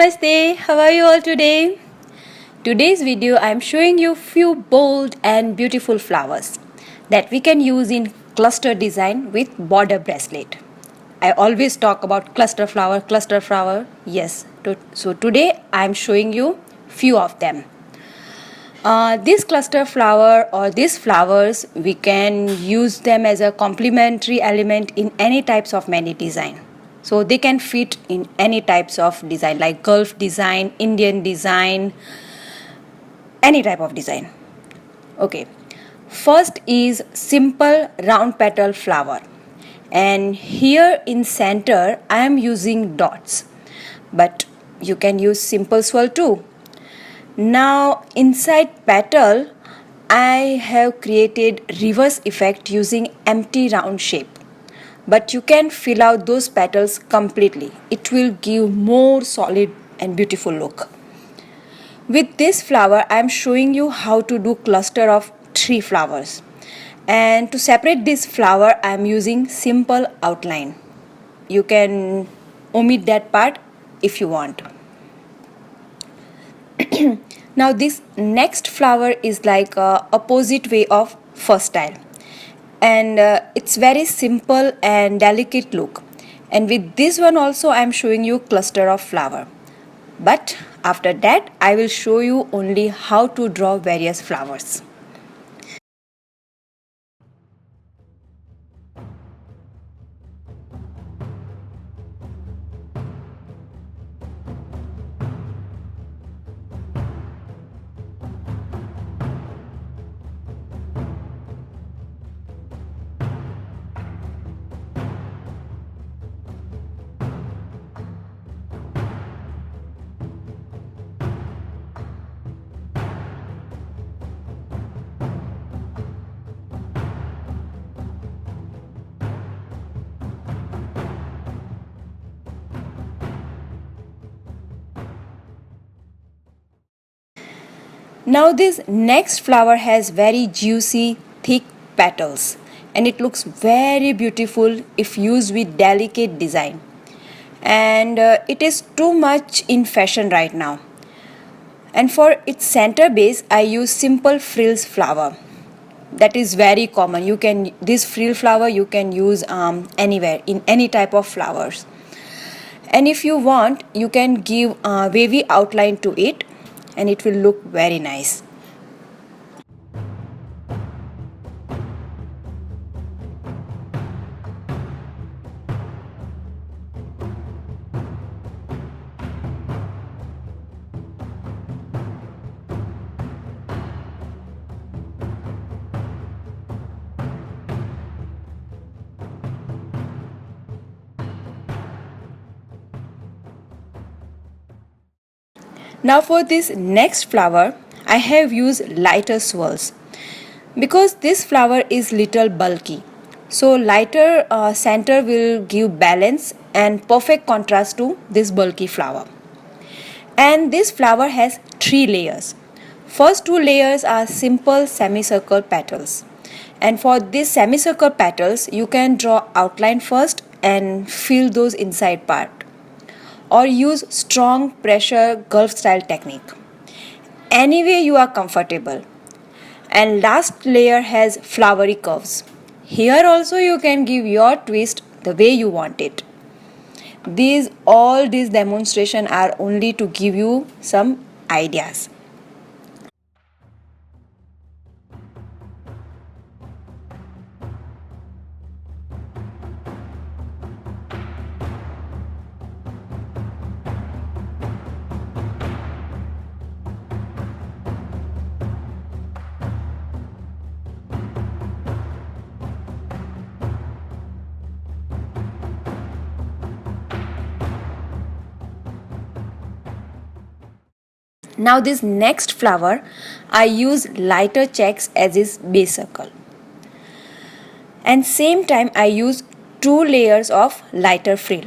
Namaste, how are you all today? Today's video I am showing you few bold and beautiful flowers that we can use in cluster design with border bracelet. I always talk about cluster flower, yes. So today I am showing you few of them. This cluster flower or these flowers, we can use them as a complementary element in any types of many design. So they can fit in any types of design like Gulf design, Indian design, any type of design. Okay, first is simple round petal flower, and here in center I am using dots, but you can use simple swirl too. Now inside petal I have created reverse effect using empty round shape, but you can fill out those petals completely. It will give more solid and beautiful look. With this flower I am showing you how to do cluster of 3 flowers, and to separate this flower I am using simple outline. You can omit that part if you want. Now this next flower is like a opposite way of first style, and it's very simple and delicate look, and with this one also I am showing you cluster of flower, but after that I will show you only how to draw various flowers. Now this next flower has very juicy thick petals, and it looks very beautiful if used with delicate design, and it is too much in fashion right now. And for its center base I use simple frills flower. That is very common. This frill flower you can use anywhere in any type of flowers, and if you want you can give a wavy outline to it, and it will look very nice. Now for this next flower I have used lighter swirls because this flower is little bulky. So lighter center will give balance and perfect contrast to this bulky flower. And this flower has 3 layers. First 2 layers are simple semicircle petals. And for these semicircle petals you can draw outline first and fill those inside part, or use strong pressure Gulf style technique. Any way you are comfortable. And last layer has flowery curves. Here also you can give your twist the way you want it. All these demonstrations are only to give you some ideas. Now this next flower I use lighter checks as its base circle, and same time I use 2 layers of lighter frill.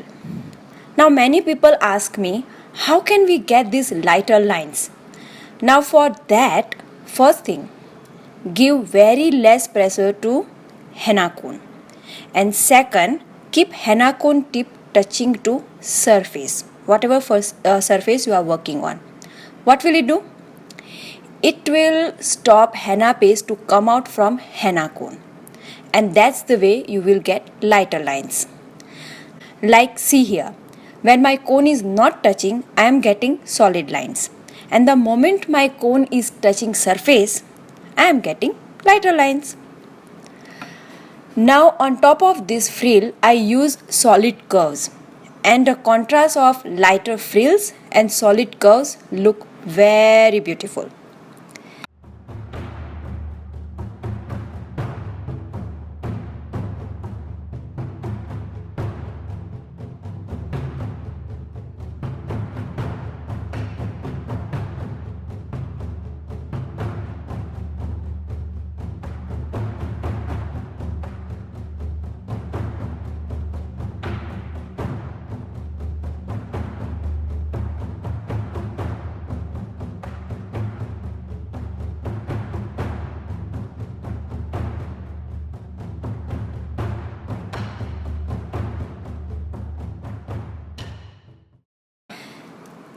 Now many people ask me how can we get these lighter lines. Now for that, first thing, give very less pressure to henna cone, and second, keep henna cone tip touching to surface whatever surface you are working on. What will it do? It will stop henna paste to come out from henna cone, and that's the way you will get lighter lines. Like see here, when my cone is not touching, I am getting solid lines, and the moment my cone is touching surface, I am getting lighter lines. Now on top of this frill, I use solid curves, and the contrast of lighter frills and solid curves look very beautiful.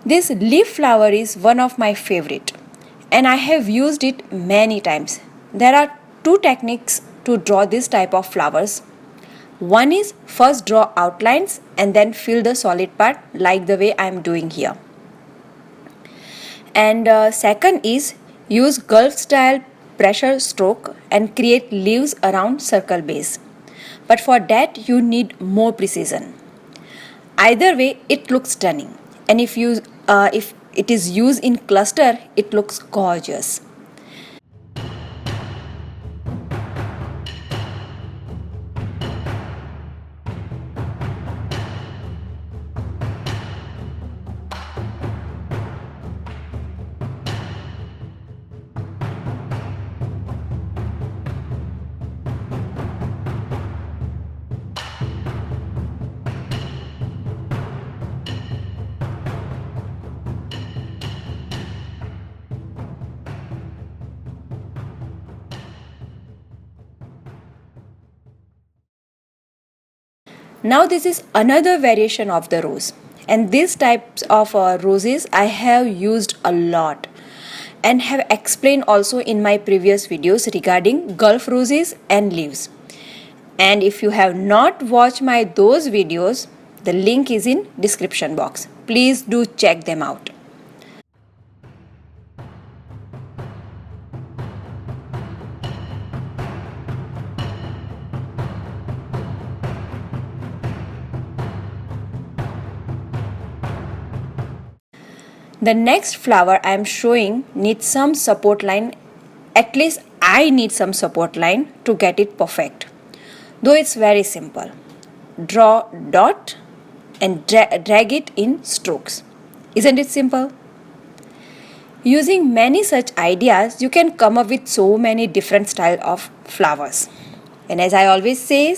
This leaf flower is one of my favorite, and I have used it many times. There are two techniques to draw this type of flowers. One is first draw outlines and then fill the solid part like the way I am doing here. And second is use Gulf style pressure stroke and create leaves around circle base. But for that you need more precision. Either way, it looks stunning, and if it is used in cluster, it looks gorgeous. Now this is another variation of the rose, and these types of roses I have used a lot and have explained also in my previous videos regarding Gulf roses and leaves. And if you have not watched my those videos, the link is in description box. Please do check them out. The next flower I am showing needs some support line. At least I need some support line to get it perfect. Though it's very simple. Draw dot and drag it in strokes. Isn't it simple? Using many such ideas, you can come up with so many different style of flowers. And as I always say,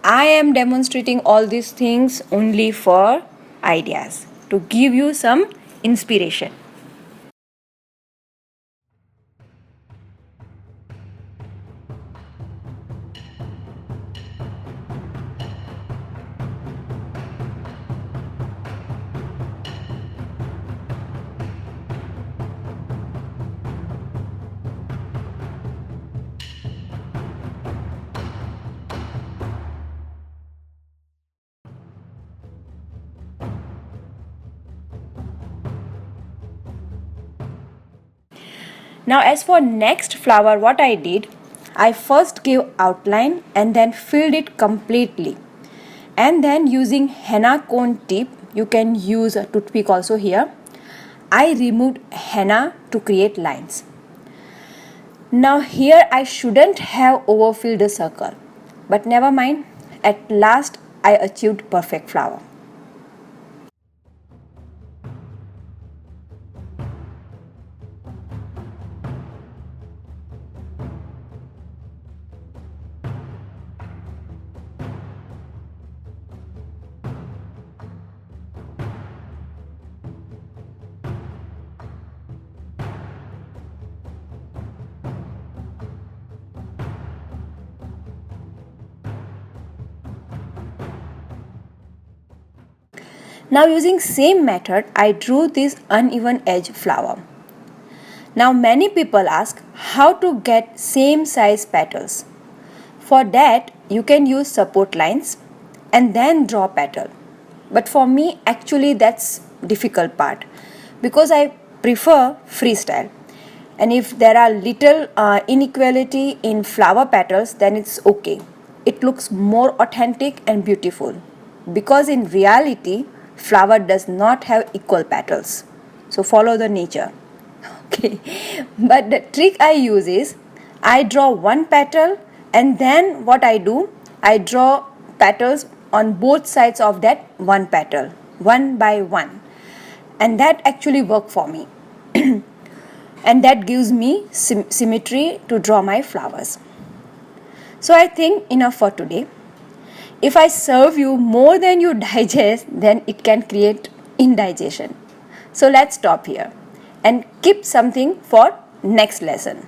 I am demonstrating all these things only for ideas, to give you some inspiration. Now as for next flower, what I did, I first gave outline and then filled it completely, and then using henna cone tip, you can use a toothpick also here, I removed henna to create lines. Now here I shouldn't have overfilled the circle, but never mind, at last I achieved perfect flower. Now using same method, I drew this uneven edge flower. Now many people ask how to get same size petals. For that, you can use support lines and then draw petal. But for me, actually that's difficult part because I prefer freestyle. And if there are little inequality in flower petals, then it's okay. It looks more authentic and beautiful because in reality, flower does not have equal petals. So follow the nature. Okay, but the trick I use is I draw one petal and then what I do, I draw petals on both sides of that one petal, one by one, and that actually work for me. And that gives me symmetry to draw my flowers. So I think enough for today. If I serve you more than you digest, then it can create indigestion. So let's stop here and keep something for next lesson.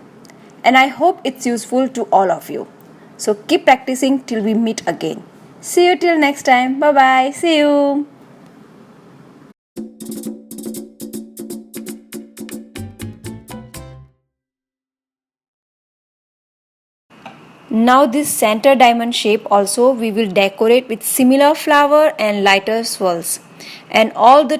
And I hope it's useful to all of you. So keep practicing till we meet again. See you till next time. Bye bye. See you. Now this center diamond shape also we will decorate with similar flower and lighter swirls, and all the